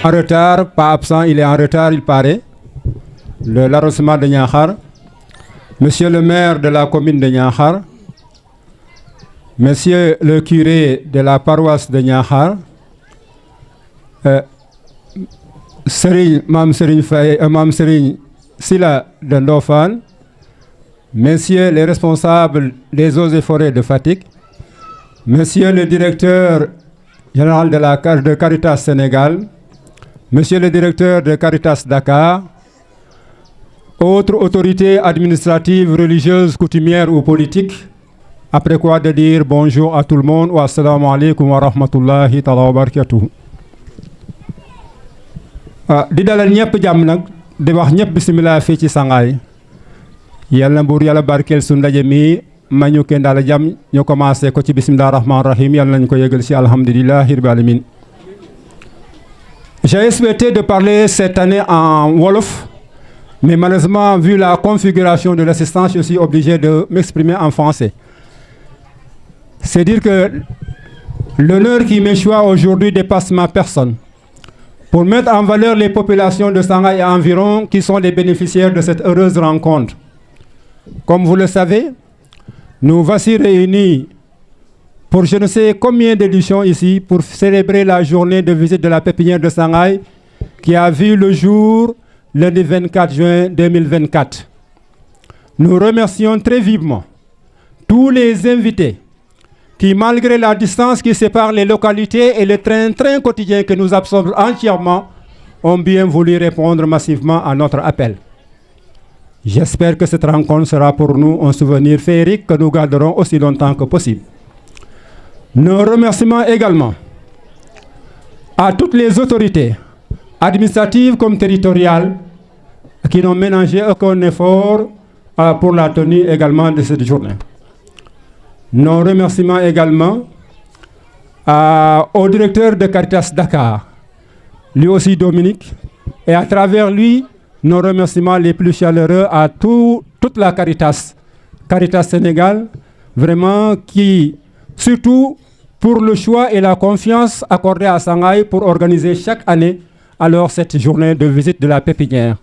en retard, pas absent, il est en retard, il paraît. L'arrondissement de Niakhar, monsieur le maire de la commune de Niakhar, monsieur le curé de la paroisse de Niakhar, Mam Serigne Sila de Ndofane, messieurs les responsables des eaux et forêts de Fatick, monsieur le directeur général de Caritas Sénégal, monsieur le directeur de Caritas Dakar, autres autorités administratives, religieuses, coutumières ou politiques, après quoi de dire bonjour à tout le monde wa assalamu alaikum wa rahmatullahi ta'ala wa barakatuh. Di dalal ñëpp jàmm nag di wax ñëpp bisimilah fii ci Sangaye yàlla mbuur yàlla barkeel su ndaje mi ma ñu kenn daal jàmm ñu commencé ko ci bisimilah rahman rahim yàlla nañu ko yëgal ci alhamdulillahi rabbil alamin. J'ai souhaité de parler cette année en wolof, mais malheureusement vu la configuration de l'assistance je suis obligé de m'exprimer en français. C'est dire que l'honneur qui m'échoit aujourd'hui dépasse ma personne. Pour mettre en valeur les populations de Sangaye et environ qui sont les bénéficiaires de cette heureuse rencontre. Comme vous le savez, nous voici réunis pour je ne sais combien d'éditions ici pour célébrer la journée de visite de la pépinière de Sangaye qui a vu le jour lundi 24 juin 2024. Nous remercions très vivement tous les invités qui, malgré la distance qui sépare les localités et le train quotidien que nous absorbons entièrement, ont bien voulu répondre massivement à notre appel. J'espère que cette rencontre sera pour nous un souvenir féerique que nous garderons aussi longtemps que possible. Nos remerciements également à toutes les autorités, administratives comme territoriales, qui n'ont ménagé aucun effort pour la tenue également de cette journée. Nos remerciements également au directeur de Caritas Dakar, lui aussi Dominique, et à travers lui, nos remerciements les plus chaleureux à toute la Caritas Sénégal, vraiment qui, surtout pour le choix et la confiance accordée à Sangaye pour organiser chaque année alors cette journée de visite de la pépinière.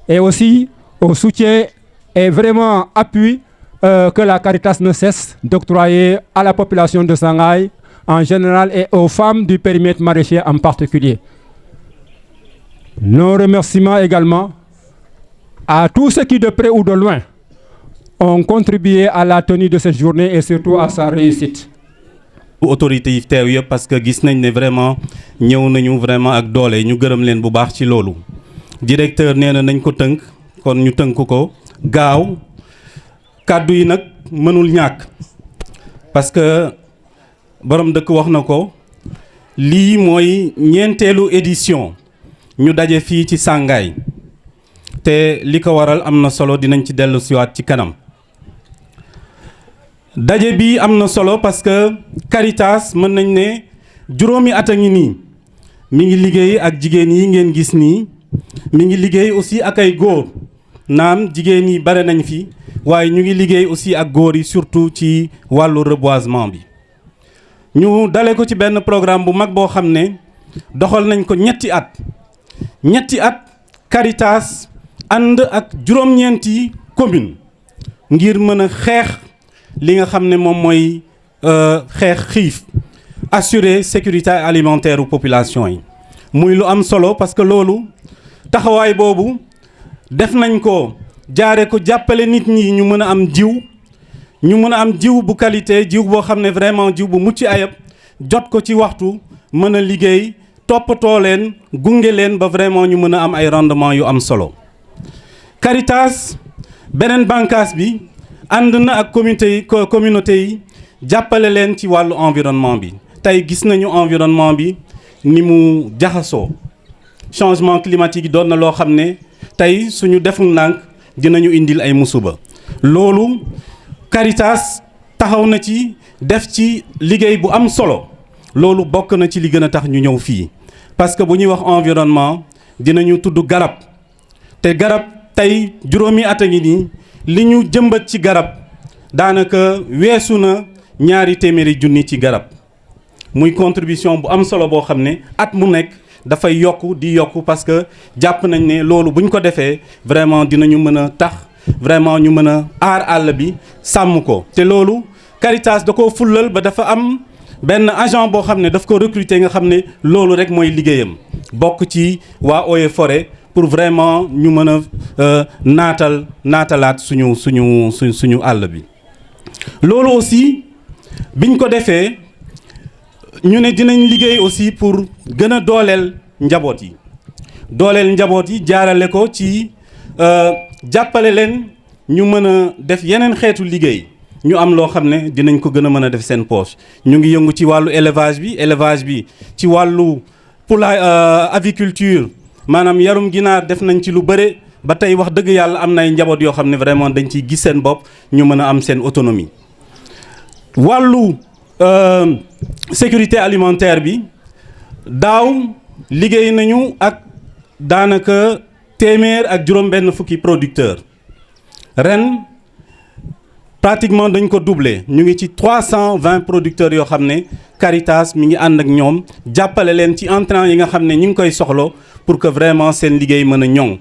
Et aussi au soutien et vraiment appui que la Caritas ne cesse d'octroyer à la population de Sangaye en général et aux femmes du périmètre maraîcher en particulier. Nos remerciements également à tous ceux qui de près ou de loin ont contribué à la tenue de cette journée et surtout à sa réussite. Autorités yi teew yëpp parce que gis nañ ne vraiment ñëw nañu vraiment ak doole ñu gërëm leen bu baax ci loolu. Directeur nee na nañ ko tënk kon ñu tënk ko gaaw. Kàddu yi nag mënul ñàkk parce que borom dëkk wax na ko lii mooy ñeenteelu édition ñu daje fii ci Sangaye te li ko waral am na solo dinañ ci dellu siwaat ci kanam. Daje bi am na solo parce que Caritas mën nañ ne juróomi at a ngi nii mi ngi liggéey ak jigéen yi ngeen gis nii mi ngi liggéey aussi ak ay góor naam jigéen yi bare nañ fi. waaye ñu ngi liggéey aussi ak góor yi surtout ci wàllu reboisement bi ñu dale ko ci benn programme bu mag boo xam ne doxal nañ ko ñetti at Caritas ànd ak juróom-ñeenti commune ngir mën a xeex li nga xam ne moom mooy xeex xiif assurer sécurité alimentaire u population yi muy lu am solo parce que loolu taxawaay boobu def nañ ko jaare ko jàppale nit ñi ñu mën a am jiw bu qualité jiw boo xam ne vraiment jiw bu mucc ayib jot ko ci waxtu mën a liggéey toppatoo leen gunge leen ba vraiment ñu mën a am ay rendement yu am solo. Caritas beneen bànqaas bi ànd na ak communauté yi jàppale leen ci wàllu environnement bi tey gis nañu environnement bi ni mu jaxasoo changement climatique yi doon na loo xam ne tey suñu deful ndànk dinañu indil ay musuba loolu Caritas taxaw na ci def ci liggéey bu am solo loolu bokk na ci li gën a tax ñu ñëw fii parce que bu ñuy wax environnement dinañu tudd garab te garab tey juróomi at a ngi nii li ñu jëmbat ci garab daanaka weesu na 200 000 junni ci garab muy contribution bu am solo boo xam ne at mu nekk dafay yokku di yokku parce que jàpp nañ ne loolu buñ ko defee vraiment dinañu mën a tax vraiment ñu mën a aar àll bi sàmm ko. te loolu Caritas da koo fullal ba dafa am benn agent boo xam ne daf ko recruter nga xam ne loolu rek mooy liggéeyam bokk ci waa Eaux et Forêts pour vraiment ñu mën a naatalaat suñu àll bi. loolu aussi biñ ko defee ñu ne dinañ liggéey aussi pour gën a dooleel njaboot yi jaarale ko ci jàppale leen ñu mën a def yeneen xeetu liggéey ñu am loo xam ne dinañ ko gën a mën a def seen poche. ñu ngi yëngu ci wàllu élevage bi ci wàllu aviculture maanaam yarum ginaar def nañ ci lu bëre ba tey wax dëgg yàlla am na ay njaboot yoo xam ne vraiment dañ ciy gis seen bopp ñu mën a am seen autonomie. wàllu sécurité alimentaire bi daaw liggéey nañu ak daanaka téeméer ak juróom-benn fukki producteur ren pratiquement dañ ko doublé ñu ngi ci 320 producteurs yoo xam ne Caritas mi ngi ànd ak ñoom jàppale leen ci intrants yi nga xam ne ñu ngi koy soxla pour que vraiment seen liggéey mën a ñoŋ.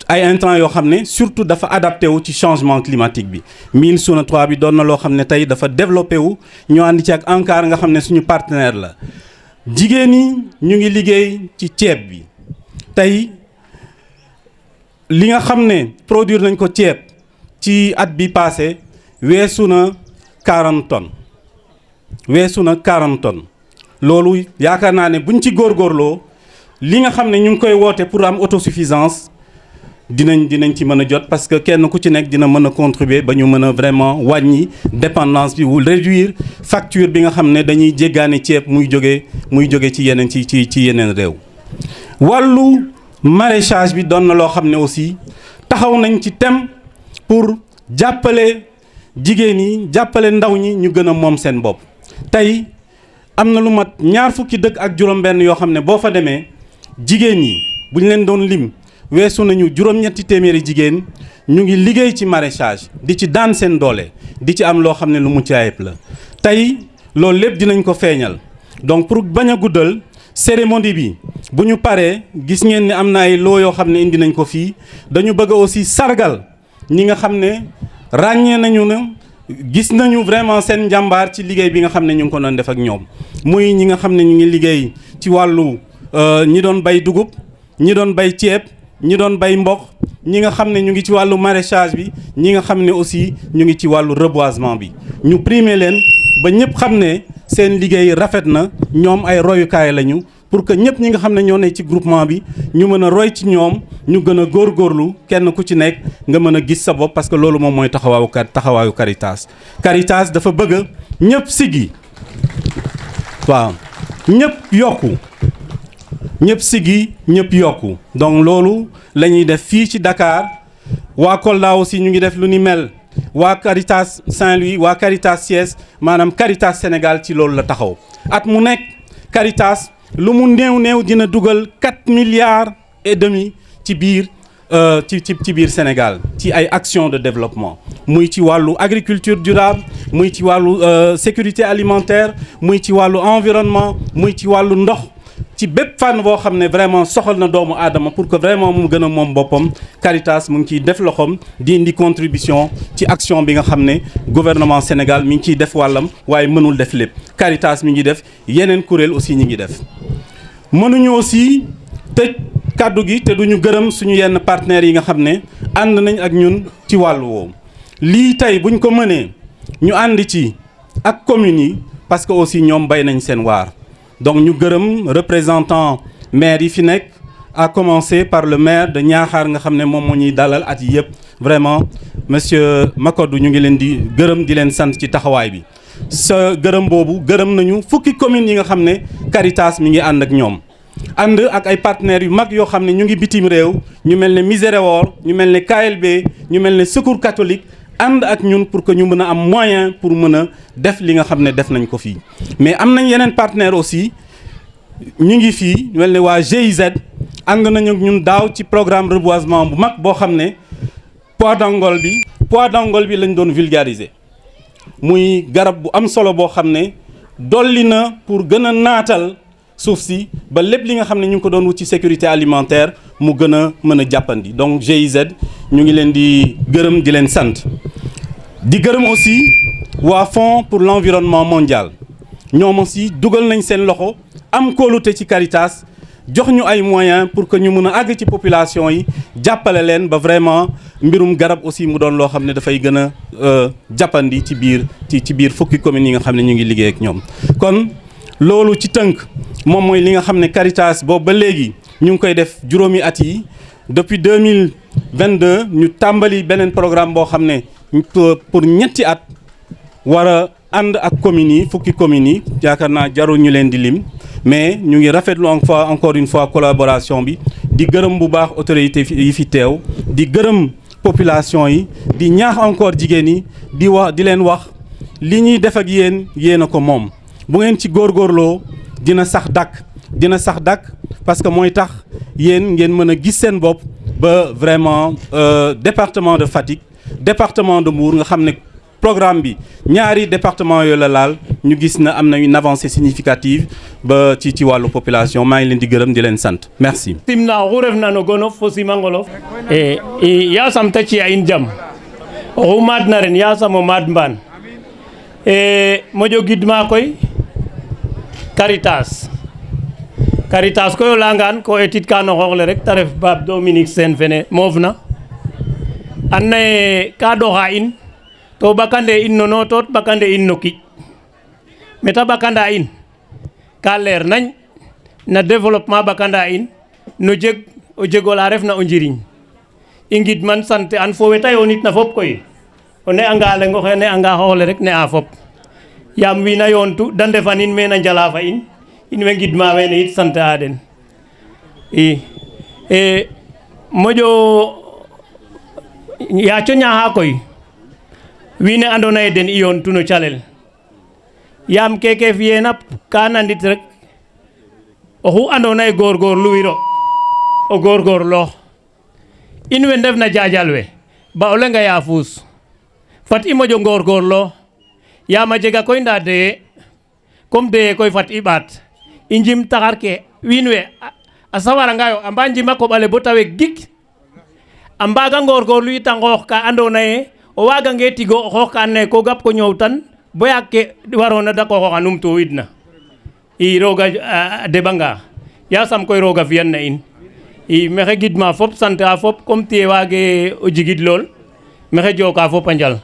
ay intrants yoo xam ne surtout dafa adapté wu ci changement climatique bi mil Suuna 3 bi doon na loo xam ne tey dafa développé wu ñu ànd ci ak ANCAR nga xam ne suñu partenaire la. jigéen ñi ñu ngi liggéey ci ceeb bi tey li nga xam ne produire nañ ko ceeb ci at bi passé weesu na 40 tonnes loolu yaakaar naa ne buñ ci góorgóorloo li nga xam ne ñu ngi koy woote pour am autosuffisance dinañ ci mën a jot parce que kenn ku ci nekk dina mën a contribuer ba ñu mën a vraiment wàññi dépendance bi wul réduire facture bi nga xam ne dañuy jéggaane ceeb muy jóge ci yeneen ci yeneen réew. wàllu maraîchage bi doon na loo xam ne aussi taxaw nañ ci thème pour jàppale jigéen yi jàppale ndaw ñi ñu gën a moom seen bopp. tey am na lu mat 20 fukki dëkk ak juróom-benn yoo xam ne boo fa demee jigéen ñi bu ñu leen doon lim weesu nañu juróom-ñetti téeméeri jigéen ñu ngi liggéey ci maraîchage di ci daan seen doole di ci am loo xam ne lu mucc ayib la. tey loolu lépp dinañ ko feeñal donc pour bañ a guddal cérémonie bi bu ñu paree gis ngeen ne am na ay loo yoo xam ne indi nañ ko fii dañu bëgg aussi sargal ñi nga xam ne ràññee nañu ne gis nañu vraiment seen njàmbaar ci liggéey bi nga xam ne ñu ngi ko doon def ak ñoom muy ñi nga xam ne ñu ngi liggéey ci wàllu ñi doon bay dugub ñi doon bay ceeb ñi doon bay mboq ñi nga xam ne ñu ngi ci wàllu maraîchage bi ñi nga xam ne aussi ñu ngi ci wàllu reboisement bi ñu primer leen ba ñëpp xam ne seen liggéey rafet na ñoom ay royukaay lañu pour que ñëpp ñi nga xam ne ñoo ne ci groupement bi ñu mën a roy ci ñoom ñu gën a góorgóorlu kenn ku ci nekk nga mën a gis sa bopp parce que loolu moom mooy taxawaayu Caritas. Caritas dafa bëgg ñëpp siggi waaw ñëpp yokku ñëpp siggi ñëpp yokku donc loolu la ñuy def fii ci Dakar waa Kolda aussi ñu ngi def lu ni mel waa Caritas Saint-Louis waa Caritas Thiès maanaam Caritas Sénégal ci loolu la taxaw at mu nekk Caritas lu mu néew dina dugal 4,5 milliards ci biir ci biir Sénégal ci ay actions de développement muy ci wàllu agriculture durable muy ci wàllu sécurité alimentaire muy ci wàllu environnement muy ci wàllu ndox ci bépp fànn boo xam ne vraiment soxal na doomu aadama pour que vraiment mu gën a moom boppam Caritas mu ngi ciy def loxoom di indi contribution ci action bi nga xam ne gouvernement Sénégal mi ngi ciy def wàllam waaye mënul def lépp Caritas mi ngi def yeneen kuréel aussi ñi ngi def. mënuñu aussi tëj kàddu gi te duñu gërëm suñu yenn partenaires yi nga xam ne ànd nañ ak ñun ci wàllu woowu lii tey buñ ko mënee ñu ànd ci ak communes yi parce que aussi ñoom bay nañ seen waar. donc ñu gërëm représentant maire yi fi nekk à commencer par le maire de Niakhar nga xam ne moom moo ñuy dalal at yi yëpp vraiment monsieur Makodou ñu ngi leen di gërëm di leen sant ci taxawaay bi. sa gërëm boobu gërëm nañu fukki communes yi nga xam ne Caritas mi ngi ànd ak ñoom ànd ak ay partenaires yu mag yoo xam ne ñu ngi bitim réew ñu mel ne Misericorde ñu mel ne KLB ñu mel ne Secours catholique ànd ak ñun pour que ñu mën a am moyen pour mën a def li nga xam ne def nañ ko fii. mais am nañ yeneen partenaires aussi ñu ngi fii mel ne waa GIZ ànd nañu ak ñun daaw ci programme reboisement bu mag boo xam ne poids d'Angole bi lañ doon vulgariser. muy garab bu am solo boo xam ne dolli na pour gën a naatal suuf si ba lépp li nga xam ne ñu ngi ko doon wut ci sécurité alimentaire mu gën a mën a jàppandi donc GIZ ñu ngi leen di gërëm di leen sant di gërëm aussi waa Fonds pour l'environnement mondial ñoom aussi dugal nañ seen loxo am kóolute ci Caritas jox ñu ay moyens pour que ñu mën a àgg ci population yi jàppale leen ba vraiment mbirum garab aussi mu doon loo xam ne dafay gën a jàppandi ci biir fukki communes yi nga xam ne ñu ngi liggéey ak ñoom. kon loolu ci tënk moom mooy li nga xam ne Caritas boobu ba léegi ñu ngi koy def juróomi at yi depuis 2022 ñu tàmbali beneen programme boo xam ne pour ñetti at war a ànd ak communes yi fukki communes yi yaakaar naa jarul ñu leen di lim. mais ñu ngi rafetlu encore une fois collaboration bi di gërëm bu baax autorité yi fi teew di gërëm population yi di ñaax encore jigéen yi di leen wax li ñuy def ak yéen a ko moom bu ngeen ci góorgóorloo dina sax dakk parce que mooy tax yéen ngeen mën a gis seen bopp ba vraiment département de Fatick département de Mbour nga xam ne programme bi ñaari département yooyu la laal ñu gis na am na une avancée significative ba ci wàllu population maa ngi leen di gërëm di leen sant merci. simna oxu refna no gonof fo simangolof yasam ta ci'a in jam oxu maadna ren yasam o maad mbaan moƴo gidma koy Caritas koy o leyangaan ko etit ka no xoox le rek te ref Pape Dominique Sene fene moofna and naye ka ɗoxa in to ɓakande in no notot ɓakande in no kiƴ meta ɓakanda in ka leer nañ na développement ɓakanda in no jeg o jegola refna o njiriñ i ngidman sant an fo weta yoonit na fop koy o ne anga leng oxe ne anga xoox le rek ne a fop yaam wiin a yoontu da ndefanin meen a njala fa in way ngidma wene yit sant a den moƴo yaaco ñaaxa koy wiin we andoona yee den i yoontu no calel yaam keke fi'eena ka nandit rek oxu andoona yee goorgoorluwiro o goorgoorloox in we ndefna jaajal we ba o leŋ a yaafuus fat i moƴo ngoorgoorloox yaam a jega koy ndaa doyee comme doyee koy fat i ɓaat i njim taxar ke wiin we a sawarangaayo a mbaa njim a koƥ ale boo ta weg gik a mbaaga ngoorgoorlu yit a nqoox ka andoona yee o waagange tigo o xoox ka andoona yee ko gap ko ñoowtan bo yaag ke waroona dak o xoox a numtuwiidna i roog a deɓanga yaasam koy roog a fi'an na in i maxey gidma fop sant a fop comme tiye waage o jigid lool maxey jooka fop a njal.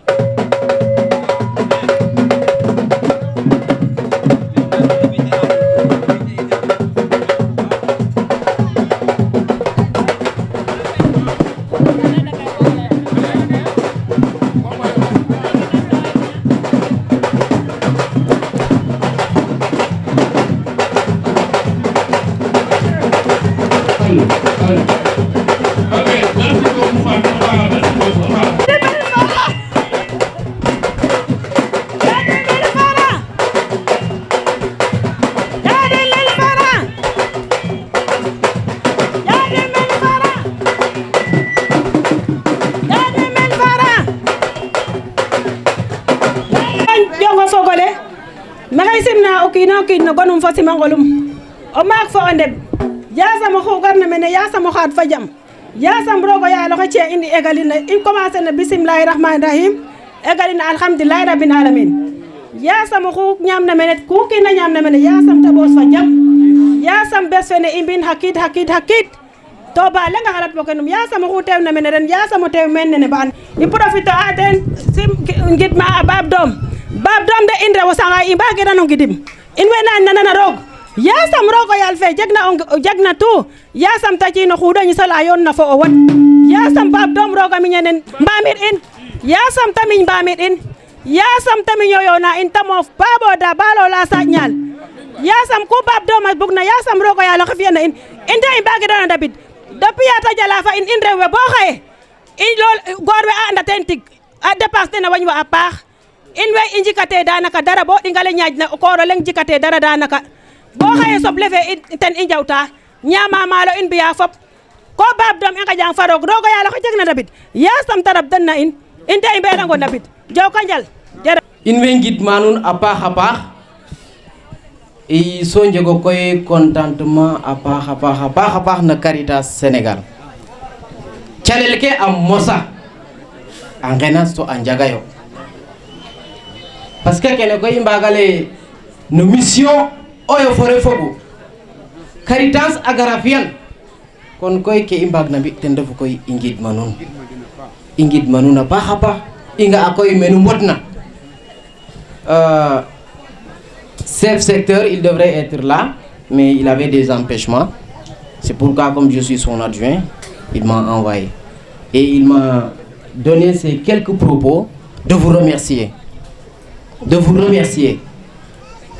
no gonum fo simangolum o maak fo o ndeɓ yasam oxu garna mene yasam o xaad fa jam yasam roog o yaal oxe ci'a in i egalina i commencer na bismilahi rahmani rahim egalina alhamdulilahi rabbil alamin yasam oxu ñaamna mene ku kiina ñaamna mene yasam ta ɓoos fa jam yasam bes fene i mbin hakid to ba lenga xalat fo kenum yasam oxu teewna mene ren yasam o teew meen nene ba an i profiter a ten ngidma a Bab Dom de in rewo sanga i mbagirano ngidim in way nana roog yasam roog o yaal fe jegna tout yasam ta ci'in o xuuɗo ñisole a yoon na fo o wod yasam Bab Dom roog a miña nen mbamir in yasam ta miñ mbamir in yasam ta miño yoona in ta moof ba ɓooda ba loola saaƴ ñaal yasam ku Bab Dom a bugna yasam roog o yaal oxe fi'ana in de i mbagirano ndabid depuis ya ta jala fa in rew we bo xaye in lool goor we a anda teen tig a dépense tena wañ wa a paax in way i njikate danaka dara bo ɗingale ñaajna o koor o leŋ jikate dara danaka bo xaye soble fe ten i njawta ñaama maalo in mbiya fop ko Bab Dom i nqaƴang fa roog roog o yaal oxe jegna ndabid yasam ta rabdan na in de i mbeerango ndabid joko njal in way ngidma nuun a paax i so njego koy contentement a paax na Caritas Sénégal calel ke a mosa a ngena so a njaga yo parce que kene koy i mbaga lay no mission oyo fo refogu Caritas a gara fiyan kon koy ke i mbaag na mbi ten refu koy i ngidma nuun a paax i nga a koy menu mbodna chef secteur il devrait être là mais il avait des empêchements, c'est pourquoi comme je suis son adjoint il m'a envoyé et il m'a donné ces quelques propos de vous remercier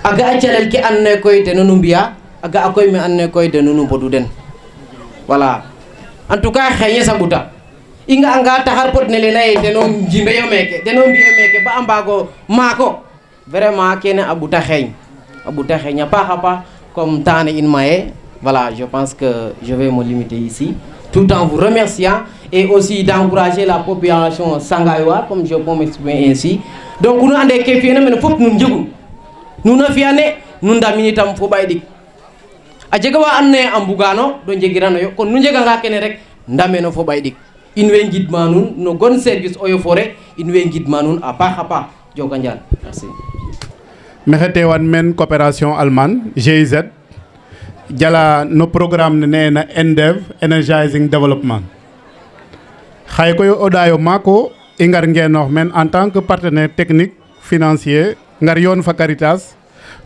aga a calel ke andona koy te nunu mbiya aga a koy me andona koy de nunu mbodu den voilà en tout cas xeñe sa ɓuta i nga anga taxar pod ne lena ye teno njimbeyo meke teno mbiyo meke ba a mbago maako vraiment kene a ɓuta xeeñ a paax comme temps in maye voilà je pense que je vais me limiter ici tout en vous remerciant et aussi d'encourager la population sangayois comme je peux m'exprimer ainsi donc nu ande ke fiyena mene fop nun njegun nuno fiyane nu ndamini tam fo ɓay ɗik a jega wa and naye a mbugano do njegirano yo kon nu njeganga kene rek ndameno fo ɓay ɗik in way ngidma nuun no gon service Eaux et Forêts in way ngidma nuun a paax joka njal merci maxey teewan men coopération allemande GIZ jala no programme ne neena ENDEV Energizing Development xaye koy o ɗayo maako i ngar ngenoox men en tant que partenaire technique financier ngar yoon fa Caritas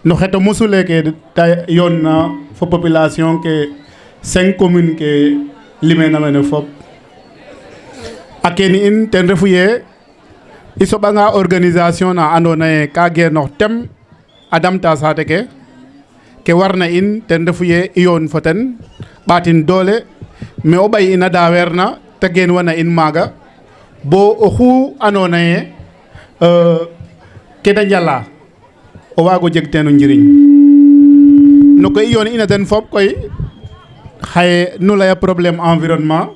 no xeto mosule ke ta yoon na fo population ke 5 communes ke limena mene fop a kene in ten refu ye i soɓanga organisation na andoona ye ka genoox tem a damta saate ke warna in ten refu ye i yoon fo ten ɓatin doole mais o ɓay ina daweerna te geen wana in maaga bo oxu andoona ye ke da njala o waago jeg teen o njiriñ no koy i yoon ina ten fop koy xaye nu laya problème environnement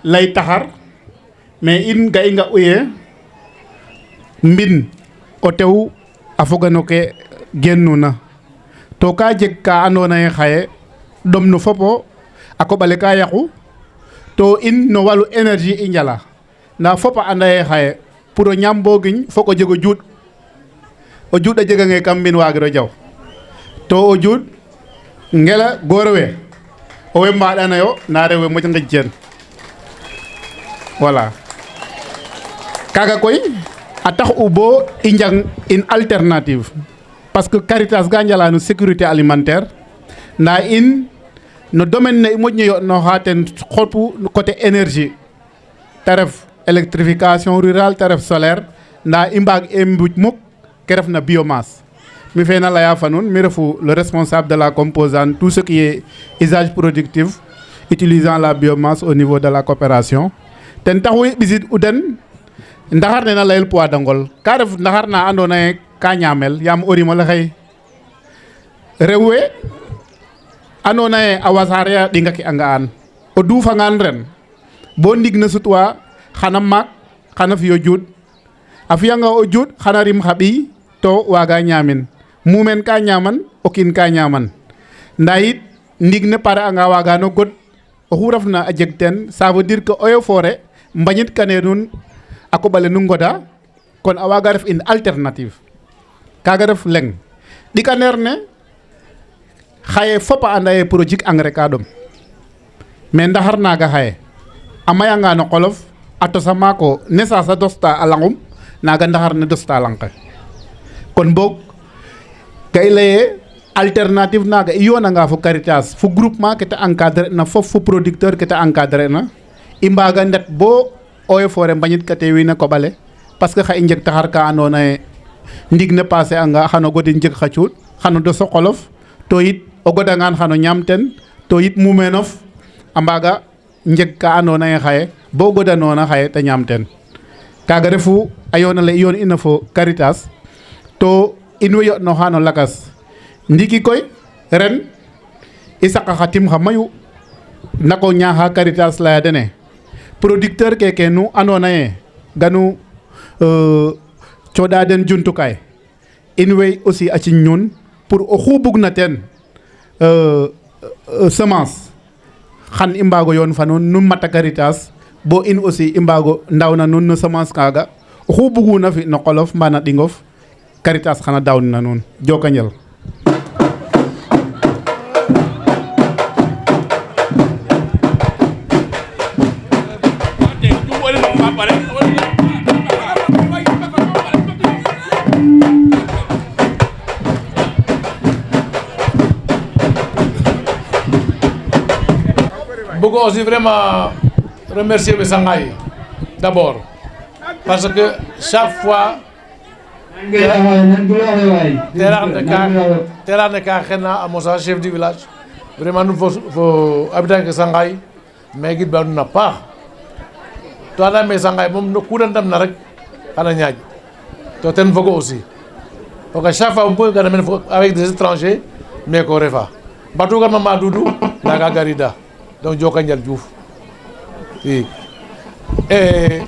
lay taxar mais in ga i nga uye mbin o tew a foga no ke gennuna to ka jeg ka andoona ye xaye ɗom no fopo a koɓale ka yaqu to in no walu énergie i njala nda fop a anda ye xaye pour o ñaam bo giñ fok o jeg o juuɗ a jegange kam mbin waagiro jaw to o juuɗ ngela goor we owey mbaɗanayo nda rewe moƴ ngij teen voilà kaga koy a tax u bo i njang une alternative parce que Caritas ga njala no sécurité alimentaire nda in no domaine ne i moƴno yoɗnoxa ten xotu côté énergie te ref électrification rurale te ref solaire nda i mbaag e mbuj muk ke ref na biomasse mi fe na leya fa nuun mi refu le responsable de la composante tout ce qui est usage productif utilisant la biomasse au niveau de la coopération ten taxu i ɓisid u den ndaxar ne na layel poids dangol ka ref ndaxar na andoona ye ka ñaamel yaam o rim ole xay rew we andoona ye a wasaare a ɗinga ke a nga'an o duufangaan ren bo ndig na sutwa xana maak xana fi'o juuɗ a fi'anga o juuɗ xana rim xa ɓiy to waaga ñaamin muumeen ka ñaaman o kiin ka ñaaman ndaa yit ndig ne pare anga waagano god oxu refna a jeg teen ça veut dire que Eaux et Forêts mbañit kane nuun a koɓale nu ngoda kon a waaga ref une alternative kaaga ref leŋ ɗikaneer ne xaye fop a anda ye pour o jik engrais ka ɗom mais ndaxar naaga xaye a mayanga no qolof a tosa maako ne sasa dosta a langum naaga ndaxar ne dosta lang ke kon boog ka i laye alternative naaga i yoonanga fo Caritas fo groupement ke te encadrer na fop fo producteur ke te encadrer na i mbaaga ndet bo Eaux et Forêts mbañit kate wiin a koɓale parce que xa i njeg taxar ka andoona ye ndig ne passer anga xano godin jeg xa cuuɗ xano dos o qolof to yit o godangaan xano ñaam ten to yit mumeenof a mbaaga njeg ka andoona ye xaye bo godanoona xaye te ñaam ten kaaga refu a yoon ale i yoon ina fo Caritas to in way yoɗnoxa no lakas ndiki koy ren i saqa xa tim xa mayu ndako ñaaxa Caritas laya dene producteur keke nu andoona ye ganu cooɗa den jumtukaay in way aussi a ciñ nuun pour oxu bugna ten semence xan i mbago yoon fa nuun nu mata Caritas bo in aussi i mbago ndawna nuun no semence kaaga oxu buguna fi no qolof mba na ɗingof Caritas xana daawna nuun joko njal. Beaucoup aussi vraiment remercier le Sangaï d'abord parce que chaque fois terrain à mon chef du village vraiment nous faut habiter que Sangaï mais guide ba n'a pas toi là mais Sangaï mom no kudan dam na rek ana ñaaj to ten fogo aussi donc à chaque fois on peut gagner avec des étrangers mais ko refa batu ga mama Doudou daga garida donc Jokanjal Diouf oui et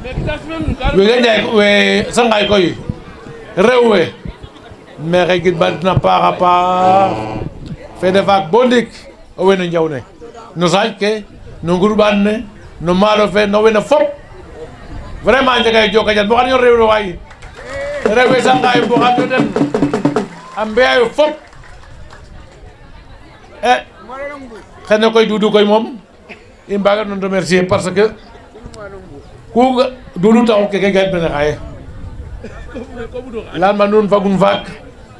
we Sangaï koy rewwe mais xey gid badna paaxa paax fe de faak bo ndik o wene njawne no saaj ke no ngurɓaan ne no maalo fe no wene fop vraiment njegay Jokanjal bo xan yo rew no waay rewwe Sangaï bo xam yo den a mbiyayo fop e xene koy Doudou koy moom i mbaga non remercier parce que ku Doudou taxu keke gayet mene xaye lalma nuun fagun faak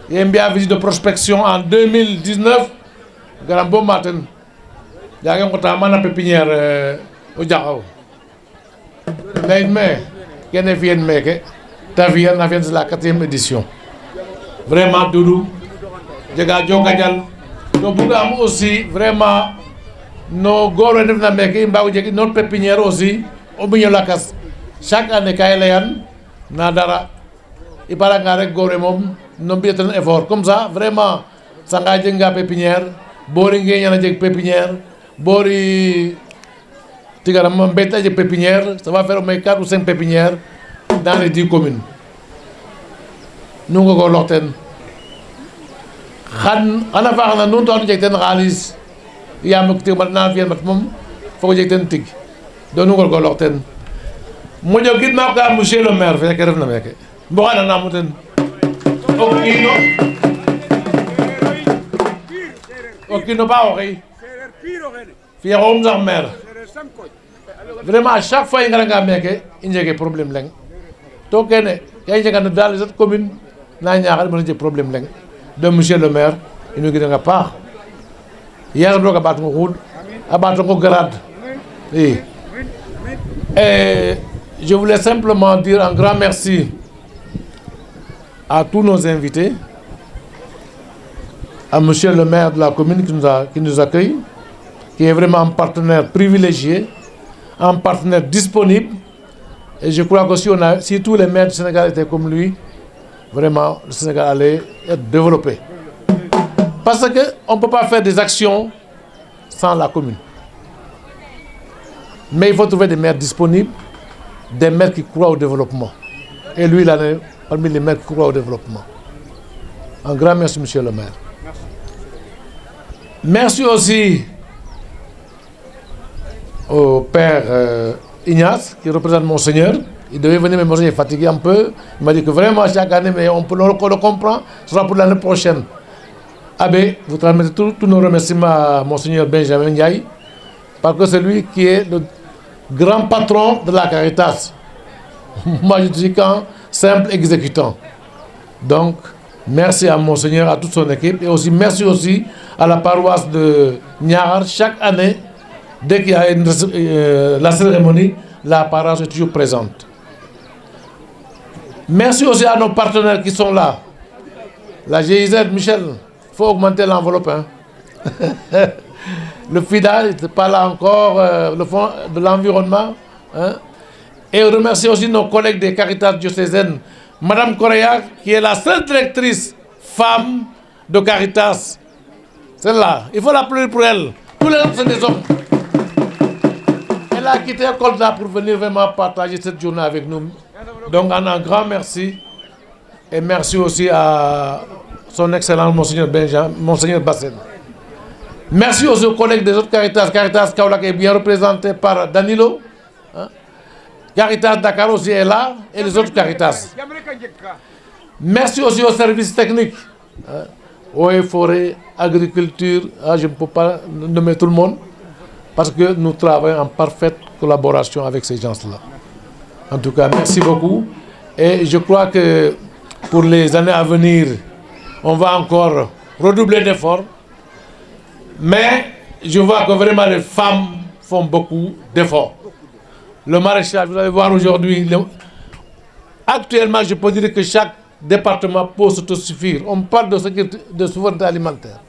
ye mbiya visite de prospection en 2019 garam bo maten yage ngota mana pépinière o Diakhao leyit me kene fiyen meke ta fiyan na fiyan c'est la 4e édition vraiment Doudou jega Jokanjal to bugam aussi vraiment no goor we ndefna meke i mbago jeg notre pépinière aussi o mbiño lakas chaque année ka i leyan na dara i paranga rek goor we moom no mbiya ten effort comme ça vraiment Sangaye jeganga pépinière boori Nguéniane a jeg pépinière boori Tigaram Mbet a jeg pépinière ça va faire au moins 4 ou 5 pépinières dans les 10 communes nu ngogorloox ten xana faax na nuun to xanu jeg ten xaalis yaam tig mat na fiyan mat moom foog jeg ten tig do nu ngorgorloox ten moƴo gidma ka monsieur le maire feke refna meke mboxananaam o ten o kiino ba oxey fiya xoxum sax maire vraiment à chaque fois i ngaranga meke i njege problème leng to kene ka i njegano dans les autres communes na Niakhar mos jeg problème leng de monsieur le maire ino gidanga paax yasam roog a ɓaatongo xuuɗ a ɓaatongo grade i et je voulais simplement dire un grand merci à tous nos invités, à monsieur le maire de la commune qui nous accueille, qui est vraiment un partenaire privilégié, un partenaire disponible. Et je crois que si tous les maires du Sénégal étaient comme lui, vraiment le Sénégal allait être développé. Parce qu'on ne peut pas faire des actions sans la commune. Mais il faut trouver des maires disponibles, des maires qui croient au développement. Et lui, il est parmi les maires qui croient au développement. Un grand merci, monsieur le maire. Merci aussi au père Ignace, qui représente Monseigneur. Il devait venir, mais Monseigneur est fatigué un peu. Il m'a dit que vraiment, chaque année, mais on le comprend, ce sera pour l'année prochaine. Abbé, vous transmettez tous nos remerciements à Monseigneur Benjamin Ndiaye, parce que c'est lui qui est le grand patron de la Caritas. Moi, je suis qu'un simple exécutant. Donc, merci à Monseigneur, à toute son équipe, et aussi merci aussi à la paroisse de Niakhar. Chaque année, dès qu'il y a la cérémonie, la paroisse est toujours présente. Merci aussi à nos partenaires qui sont là. La GIZ, Michel, il faut augmenter l'enveloppe. Hein. Le FIDA n'était pas là encore, le Fonds de l'environnement. Hein. Et remercier aussi nos collègues des Caritas diocésaines, Madame Correa, qui est la seule directrice femme de Caritas. Celle-là, il faut l'applaudir pour elle. Tous les autres, c'est des hommes. Elle a quitté Kolda pour venir vraiment partager cette journée avec nous. Donc, un grand merci. Et merci aussi à son Excellence Monseigneur Bassène. Merci aussi aux collègues des autres Caritas. Caritas Kaolack est bien représenté par Danilo. Hein? Caritas Dakar aussi est là et les autres Caritas. Merci aussi aux services techniques. Hein? Eaux et forêts, agriculture, je ne peux pas nommer tout le monde parce que nous travaillons en parfaite collaboration avec ces gens-là. En tout cas, merci beaucoup. Et je crois que pour les années à venir, on va encore redoubler d'efforts. Mais je vois que vraiment les femmes font beaucoup d'efforts. Le maraîchage, vous allez voir aujourd'hui, actuellement, je peux dire que chaque département peut s'autosuffire. On parle de souveraineté alimentaire.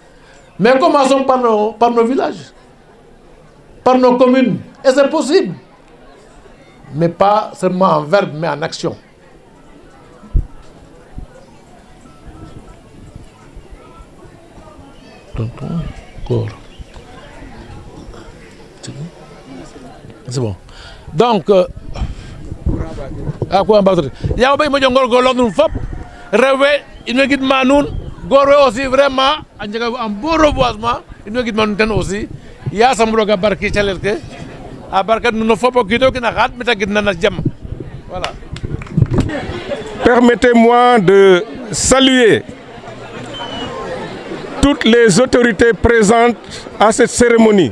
Mais commençons par nos villages, par nos communes. Et c'est possible. Mais pas seulement en verbe, mais en action. C'est bon. Donc, à quoi on va dire? Il y a un fop, rêver, il me guide Manoun, Goré aussi vraiment, un beau reboisement, il me guide Manoun aussi. Il y a un bloc à Barki Chalerke, à Barkat, nous ne faut pas quitter qui n'a pas de jam. Voilà. Permettez-moi de saluer toutes les autorités présentes à cette cérémonie.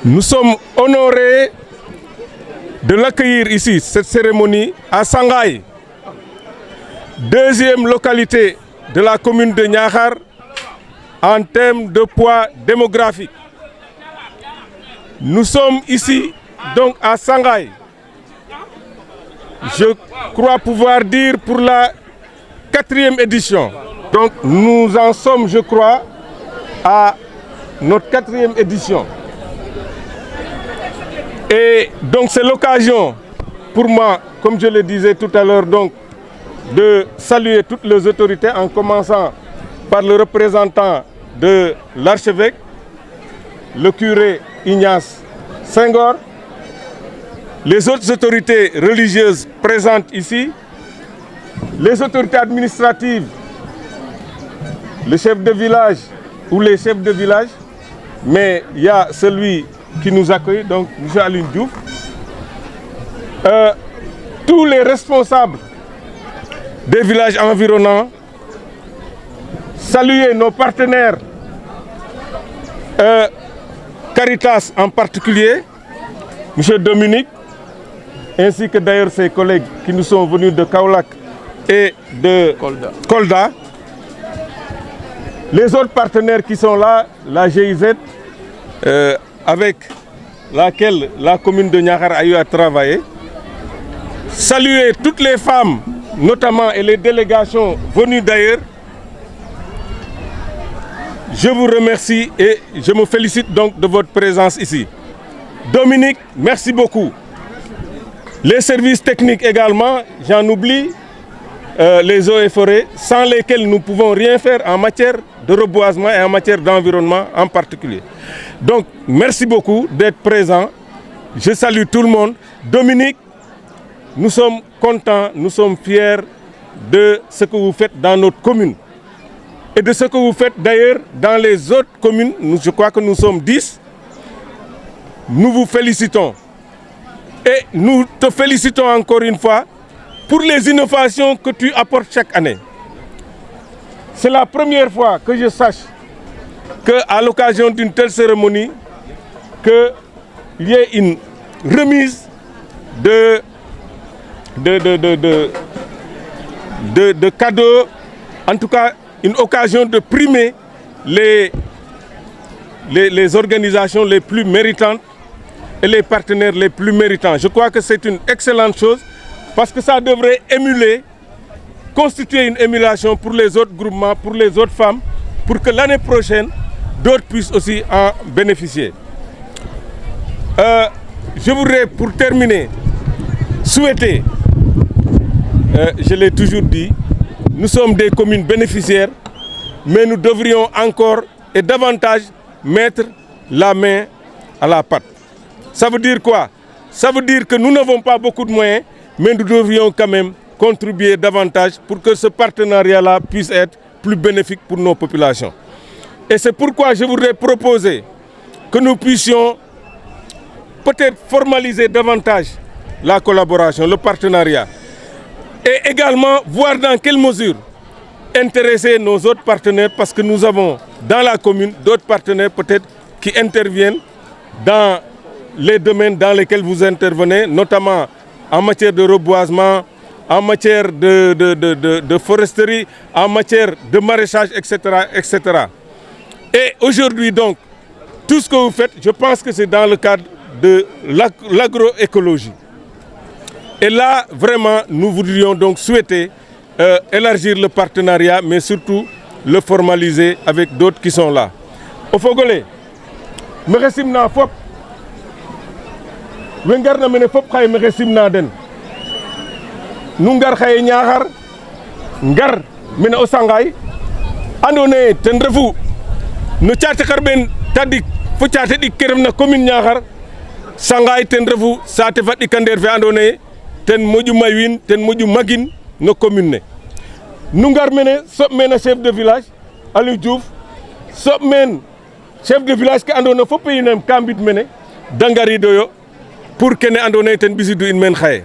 Nous sommes honorés de l'accueillir ici, cette cérémonie, à Sangaye, deuxième localité de la commune de Niakhar en termes de poids démographique. Nous sommes ici, donc à Sangaye, je crois pouvoir dire pour la 4e édition. Donc nous en sommes, je crois, à notre 4e édition. Et donc c'est l'occasion pour moi, comme je le disais tout à l'heure, donc de saluer toutes les autorités en commençant par le représentant de l'archevêque, le curé Ignace Senghor, les autres autorités religieuses présentes ici, les autorités administratives, le chef de village ou les chefs de village, mais il y a celui qui nous accueille, donc M. Aline Diouf, tous les responsables des villages environnants, saluer nos partenaires, Caritas en particulier, M. Dominique, ainsi que d'ailleurs ses collègues qui nous sont venus de Kaolack et de Kolda. Les autres partenaires qui sont là, la GIZ, avec laquelle la commune de Niakhar a eu à travailler. Saluer toutes les femmes, notamment, et les délégations venues d'ailleurs. Je vous remercie et je me félicite donc de votre présence ici. Dominique, merci beaucoup. Les services techniques également, j'en oublie, les eaux et forêts, sans lesquels nous ne pouvons rien faire en matière de reboisement et en matière d'environnement en particulier. Donc, merci beaucoup d'être présent. Je salue tout le monde. Dominique, nous sommes contents, nous sommes fiers de ce que vous faites dans notre commune. Et de ce que vous faites d'ailleurs dans les autres communes. Je crois que nous sommes 10. Nous vous félicitons. Et nous te félicitons encore une fois pour les innovations que tu apportes chaque année. C'est la première fois que je sache qu'à l'occasion d'une telle cérémonie, qu'il y ait une remise de cadeaux, en tout cas une occasion de primer les organisations les plus méritantes et les partenaires les plus méritants. Je crois que c'est une excellente chose parce que ça devrait constituer une émulation pour les autres groupements, pour les autres femmes, pour que l'année prochaine, d'autres puissent aussi en bénéficier. Je voudrais, pour terminer, souhaiter, je l'ai toujours dit, nous sommes des communes bénéficiaires, mais nous devrions encore et davantage mettre la main à la pâte. Ça veut dire quoi? Ça veut dire que nous n'avons pas beaucoup de moyens, mais nous devrions quand même contribuer davantage pour que ce partenariat-là puisse être plus bénéfique pour nos populations. Et c'est pourquoi je voudrais proposer que nous puissions peut-être formaliser davantage la collaboration, le partenariat, et également voir dans quelle mesure intéresser nos autres partenaires, parce que nous avons dans la commune d'autres partenaires peut-être qui interviennent dans les domaines dans lesquels vous intervenez, notamment en matière de reboisement, en matière de foresterie, en matière de maraîchage, etc., etc. Et aujourd'hui donc, tout ce que vous faites, je pense que c'est dans le cadre de l'agroécologie. Et là, vraiment, nous voudrions donc souhaiter élargir le partenariat, mais surtout le formaliser avec d'autres qui sont là. Au Fogolé, je remercie fop. Wengar na mene fop xaye mexe simna den nu ngar xaye Niakhar ngar mene o Sangaye andona ye ten refu no caate xarɓeen tadik fo caate ɗik ke refna commune Niakhar Sangaye ten refu saate fa ɗikandeer fe andona ye ten moƴu may wiin ten moƴu magin no commune ne nu ngar mene soɓ meen a chef de village Aliou Diouf soɓ meen chef de village ke andona fop yinem ka mbit mene da ngariidoyo pour kene andona ye ten ɓisidu in meen xaye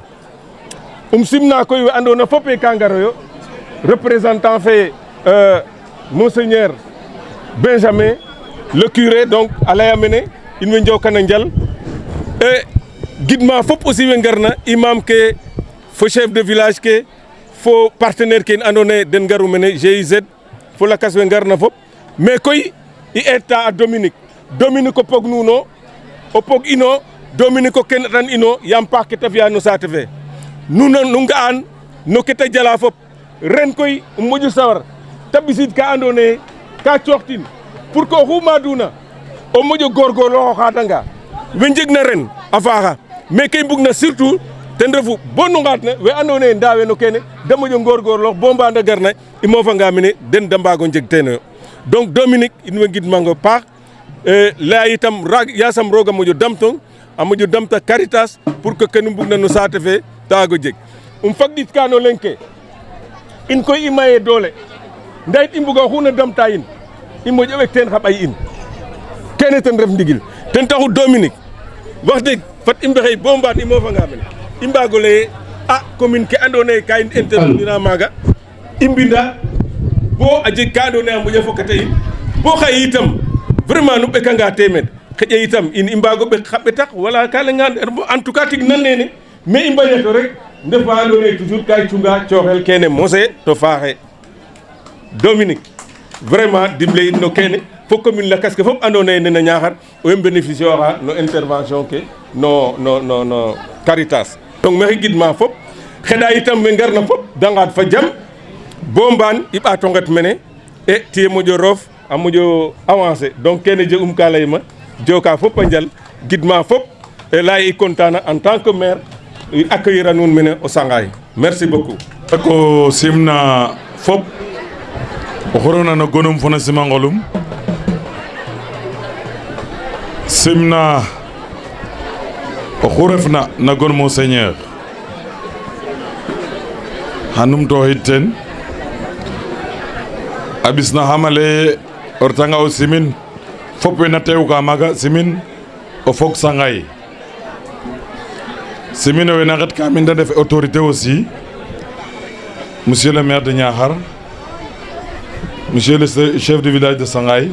simna koy we andona fop e ka ngaroyo représentant fe monseigneur Benjamin le curé donc a leya mene in way njokana njal e gidma fop aussi we ngarna imam ke fo chef de village ke fo partenaire ke in andona ye den ngaru mene GIZ fo lakas we ngarna fop mais koy i eta a Dominique o pog nuno o pog ino Dominique ko ken tan ino yam paax ke ta fiya no saate fe nu nga'an no ke ta jala fop ren koy moƴu sawar ta ɓisid ka andoona yee ka cooxtin pour que oxu maaduna o moƴo goorgoorloox o xaadanga we njegna ren a faaxa mais ke i mbugna surtout ten refu bo nu ngaatna we andoona yee ndaawe no kene da moƴo ngoorgoorloox bo mbaana garna i moofanga mene den da mbaag o njeg teenoyo donc Dominique in way ngidmang paax laya itam yasam roog a moƴo damtong a moƴo damta Caritas pour que kenu mbugna no saate fe taago jeg fagɗit ka no leŋ ke in koy i maye doole nda yit i mbuga oxuna damta in i moƴo ɓek teen xa ɓay in kene ten ref ndigil ten taxu Dominique wax deg fat i mbexey bo mbaan i moofanga mene i mbaago leye a commune ke andoona yee ka i intervenir a maaga i mbinda bo a jeg ka andoona yee a moƴa fokata in bo xaye itam vraiment nu ɓekanga teemed xëƴa itam in i mbaago ɓek xa ɓetax wala ka leŋan en tout cas tig nan nene mais i mbañato rek ndefa andoona yee toujours ka i cunga cooxel kene mose to faaxe Dominique vraiment dimle in no kene fo commune lakas ke fop andoona yee nena Niakhar owey bénéficier oxa no intervention ke no Caritas donc maxey gidma fop xeɗa itam we ngarna fop da ngaad fa jam bo mbaan i ɓaato nget mene e tiye moƴo roof a moƴo avancer donc kene jeg'um ka layma joka fop a njal gidma fop e laya i content en tant que maire i accueillir a nuun mene o Sangaye merci beaucoup ko simna fop o xorona no gonum fo no simangolum simna oxu refna na gon monseigneur xa numtooxid teen a ɓisna xam ale o retanga o simin fop we na teew ka maaga simin o fog Sangaye simin we na nget ka min da ndef autorité aussi monsieur le maire de Niakhar monsieur le chef de village de Sangaye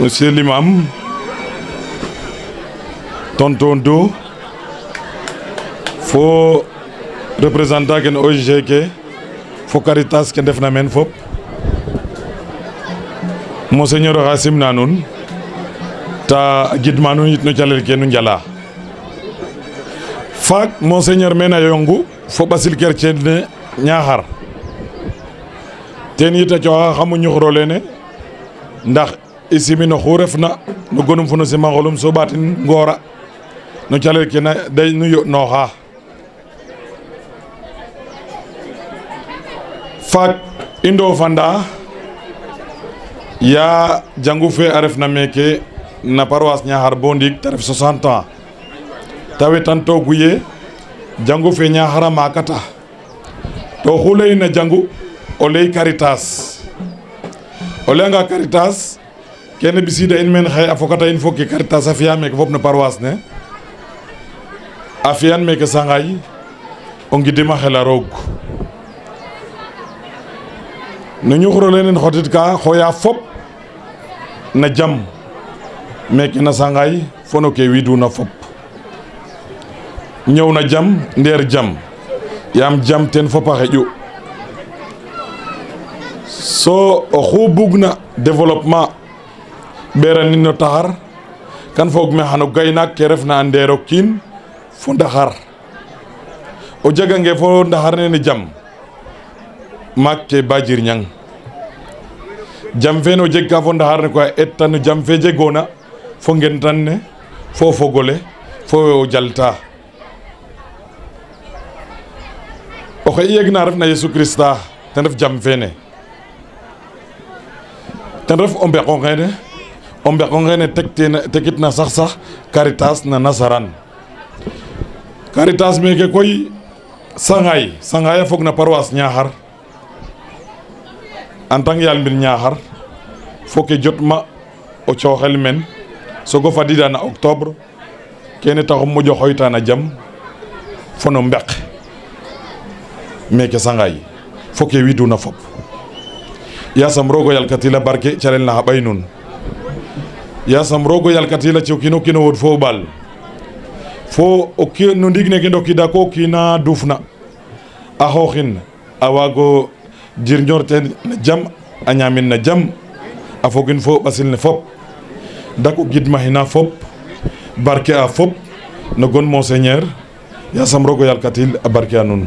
monsieur l'imam tonton Do fo représentant ken ONG ke fo Caritas ke ndefna men fop monseigneur oxa simna nuun ta gidma nuun yit no calel ke nu njala faak monseigneur mena yongu fo ɓasil kercen ne Niakhar ten yit a cooxa xamu ñuxro lene ndax i simin oxu refna no gonum fo no simangolum so ɓatin ngoora no calel ke na day nu yoɗnoxa faak i ndofanda ya jangu fe a refna meke na paroisse Niakhar bo ndiik ta ref 60 ans tawetantogu ye jangu fe Ñaxara makata to xu leyna jangu o ley Caritas o leyanga Caritas kene ɓisida in meen xaye a fokata in fo ke Caritas a fiya meke fop no paroisse ne a fiyan meke Sangaye o ngidima xela roog no ñuxuro lene xotit ka xoya fop na jam meke na Sangaye fo no ke widuna fop ñëw na jam ndeer jam yaam jam ten fop a xeƴu so oxu bugna développement ɓeranin no taxar kan foog me xano gaynaak ke refna a ndeero kiin fo ndaxar o jagange fo ndaxar nene jam maak ke ba jirñang jam fe no jeg ka fo ndaxar ne koy a eta no jam fe jegoona fo ngentan ne fo fogole fo we o jalta oxe i yegna refna Yesu Krista ten ref jam fene ten ref o mbeko ngene tekitna sax Caritas na nasaran Caritas meke koy Sangaye a fog na paroisse Ñaxar en tant que yaal mbir Ñaxar fo ke jotma o cooxel men sogo fadida na octobre kene taxu moƴo xoyta na jam fo no mbek meke Sangaye fo ke widuna fop yasam rogo yalkatila barke calel na xa ɓay nun yasam rogo yalkatila ci o kiino kiino wod fo o ɓaal fo o no ndiig neke ndokida ko kiina dufna a xooxin a waago jirñoor teen na jam a ñaamin na jam a fogin fo ɓasil ne fop dako gidmaxina fop barke a fop no gon Monseigneur yasam rogo yalkatil a barke a nun